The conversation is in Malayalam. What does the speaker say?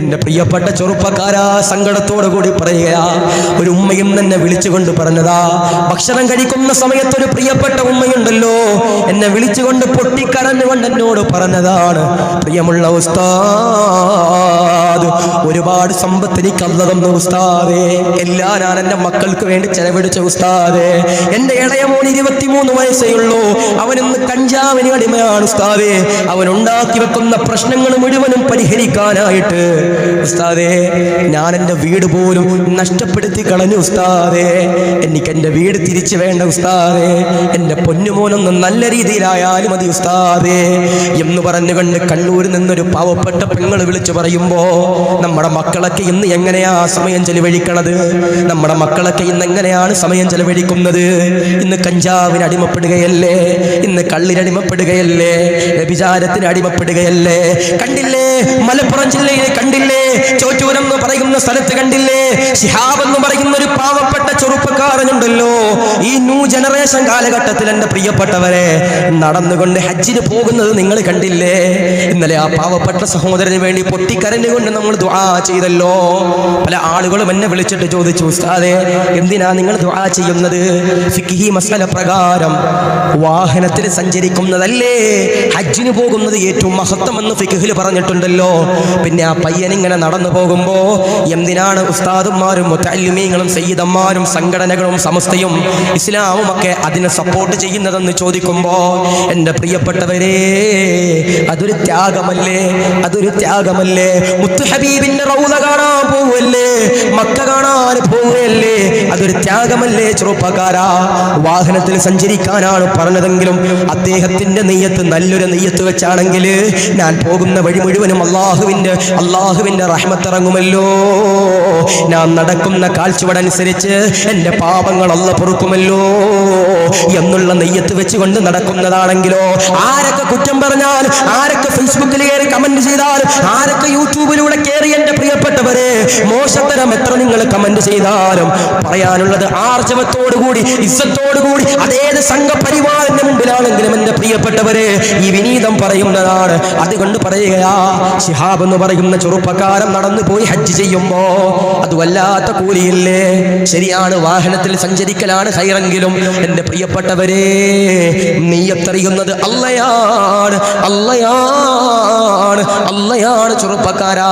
എന്റെ പ്രിയപ്പെട്ട ചെറുപ്പക്കാരാ, സങ്കടത്തോടു കൂടി പറയുകയാ, ഒരു ഉമ്മയും എന്നെ വിളിച്ചുകൊണ്ട് പറഞ്ഞതാ, ഭക്ഷണം കഴിക്കുന്ന സമയത്ത് ഒരു പ്രിയപ്പെട്ട ഉമ്മയുണ്ടല്ലോ എന്നെ വിളിച്ചുകൊണ്ട് പൊട്ടിക്കരഞ്ഞുകൊണ്ട് എന്നോട് പറഞ്ഞതാണ്, പ്രിയമുള്ള ഉസ്താദ്, ഒരുപാട് സമ്പത്ത് എനിക്ക് അല്ലാഹു തന്നു ഉസ്താദേ, എല്ലാം ഞാൻ എന്റെ മക്കൾക്ക് വേണ്ടി ചെലവഴിച്ച ഉസ്താദേ, എന്റെ ഇളയ മോൻ 23 വയസ്സേ ഉള്ളൂ, അവനിന്ന് കഞ്ചാവിന് അടിമയാണ് ഉസ്താദേ, അവൻ ഉണ്ടാക്കി വെക്കുന്ന പ്രശ്നങ്ങൾ മുഴുവനും പരിഹരിക്കാനായിട്ട് ഉസ്താദേ ഞാൻ എന്റെ വീട് പോലും നഷ്ടപ്പെടുത്തി കളഞ്ഞു ഉസ്താദേ, എനിക്ക് എന്റെ വീട് തിരിച്ചു വേണ്ട ഉസ്താദേ, എന്റെ പൊന്നുമോനൊന്നും നല്ല രീതിയിലായാലും മതി ഉസ്താദേ എന്ന് പറഞ്ഞുകൊണ്ട് കണ്ണൂരിൽ നിന്നൊരു പാവപ്പെട്ട പെങ്ങൾ വിളിച്ചു പറയുമ്പോ, നമ്മുടെ മക്കളൊക്കെ ഇന്ന് എങ്ങനെയാ സമയം ചെലവഴിക്കണത്? നമ്മുടെ മക്കളൊക്കെ ഇന്ന് എങ്ങനെയാണ് സമയം ചെലവഴിക്കുന്നത്? ഇന്ന് കഞ്ചാവിന് അടിമപ്പെടുകയല്ലേ, ഇന്ന് കള്ളിനടിമപ്പെടുകയല്ലേ, വ്യഭിചാരത്തിന് അടിമപ്പെടുകയല്ലേ? കണ്ടില്ലേ മലപ്പുറം ജില്ലയിൽ, കണ്ടില്ലേ ചോറ്റൂർ എന്ന് പറയുന്ന സ്ഥലത്ത്, കണ്ടില്ലേ ശിഹാബ് എന്ന് പറയുന്ന ഒരു പാവപ്പെട്ട ചെറുപ്പക്കാരനുണ്ടല്ലോ, ഈ ന്യൂ ജനറേഷൻ കാലഘട്ടത്തിൽ എന്റെ പ്രിയപ്പെട്ടവരെ നടന്നുകൊണ്ട് ഹജ്ജിന് പോകുന്നത് നിങ്ങൾ കണ്ടില്ലേ? ഇന്നലെ ആ പാവപ്പെട്ട സഹോദരന് വേണ്ടി പൊട്ടിക്കരഞ്ഞുകൊണ്ട് നമ്മൾ ദുആ ചെയ്തല്ലോ. പല ആളുകളും എന്നെ വിളിച്ചിട്ട് ചോദിച്ചു, ഉസ്താദേ എന്തിനാ നിങ്ങൾ ദുആ ചെയ്യുന്നത്? ഫിഖ്ഹി മസല പ്രകാരം വാഹനത്തിൽ സഞ്ചരിക്കുന്നതല്ലേ ഹജ്ജിന് പോകുന്നത് ഏറ്റവും മഹത്വമെന്ന് ഫിഖ്ഹിൽ പറഞ്ഞിട്ടുണ്ടല്ലോ. പിന്നെ ആ പയ്യൻ ഇങ്ങനെ നടന്നു പോകുമ്പോ എന്തിനാണ് ഉസ്താദുമാരും മുതഅല്ലിമീങ്ങളും സയ്യിദന്മാരും സംഘടനകളും സമസ്തയും ഇസ്ലാമും ഒക്കെ അതിനെ സപ്പോർട്ട് ചെയ്യുന്നതെന്ന് ചോദിക്കുമ്പോ, എൻ്റെ പ്രിയപ്പെട്ടവരെ അതൊരു ത്യാഗമല്ലേ, അതൊരു ത്യാഗമല്ലേ? മുത്ത് ഹബീബിന്റെ റൗള കാണാൻ പോവല്ലേ, മക്ക കാണാൻ പോവുകയല്ലേ, അതൊരു ത്യാഗമല്ലേ ചെറുപ്പക്കാരാ? വാഹനത്തിൽ സഞ്ചരിക്കാനാണ് പറഞ്ഞതെങ്കിലും അദ്ദേഹത്തിന്റെ നെയ്യത്ത് നല്ലൊരു നെയ്യത്ത് വെച്ചാണെങ്കിൽ ഞാൻ പോകുന്ന വഴി മുഴുവനും അള്ളാഹുവിന്റെ റഹ്മത്ത് ഇറങ്ങുമല്ലോ, ഞാൻ നടക്കുന്ന കാൽച്ചുവടനുസരിച്ച് എൻ്റെ പാപങ്ങൾ അല്ലാഹു പൊറുക്കുമല്ലോ എന്നുള്ള നെയ്യത്ത് വെച്ചുകൊണ്ട് നടക്കുന്നതാണെങ്കിലോ, ആരൊക്കെ കുറ്റം പറഞ്ഞാൽ, ആരൊക്കെ ഫേസ്ബുക്കിൽ കയറി കമന്റ് ചെയ്താൽ, ആരൊക്കെ യൂട്യൂബിലൂടെ കയറി എൻ്റെ പ്രിയപ്പെട്ടവരെ മോശത്തരം എത്ര നിങ്ങൾ കമന്റ് ചെയ്താലും പറയാനുള്ളത് ആർജവത്തോടുകൂടി ഇസ്സത്തോടുകൂടി അതേത് സംഘപരിവാറിന്റെ മുമ്പിലാണെങ്കിലും എൻ്റെ പ്രിയപ്പെട്ടവരെ ഈ വിനീതം പറയുന്നതാണ്. അതുകൊണ്ട് പറയുകയാ, ശിഹാബ് എന്ന് പറയുന്ന ചെറുപ്പക്കാരൻ നടന്നു പോയി ഹജ്ജ് ചെയ്യുമ്പോ അത് വല്ലാത്ത കൂലിയില്ലേ? ശരിയാണ്, വാഹനത്തിൽ സഞ്ചരിക്കലാണ് ഹൈറെങ്കിലും എൻ്റെ പ്രിയപ്പെട്ടവരെ നീയത്തറിയുന്നത് അള്ളയാണ്, അള്ളയാണ്, അള്ളയാണ് ചെറുപ്പക്കാരാ.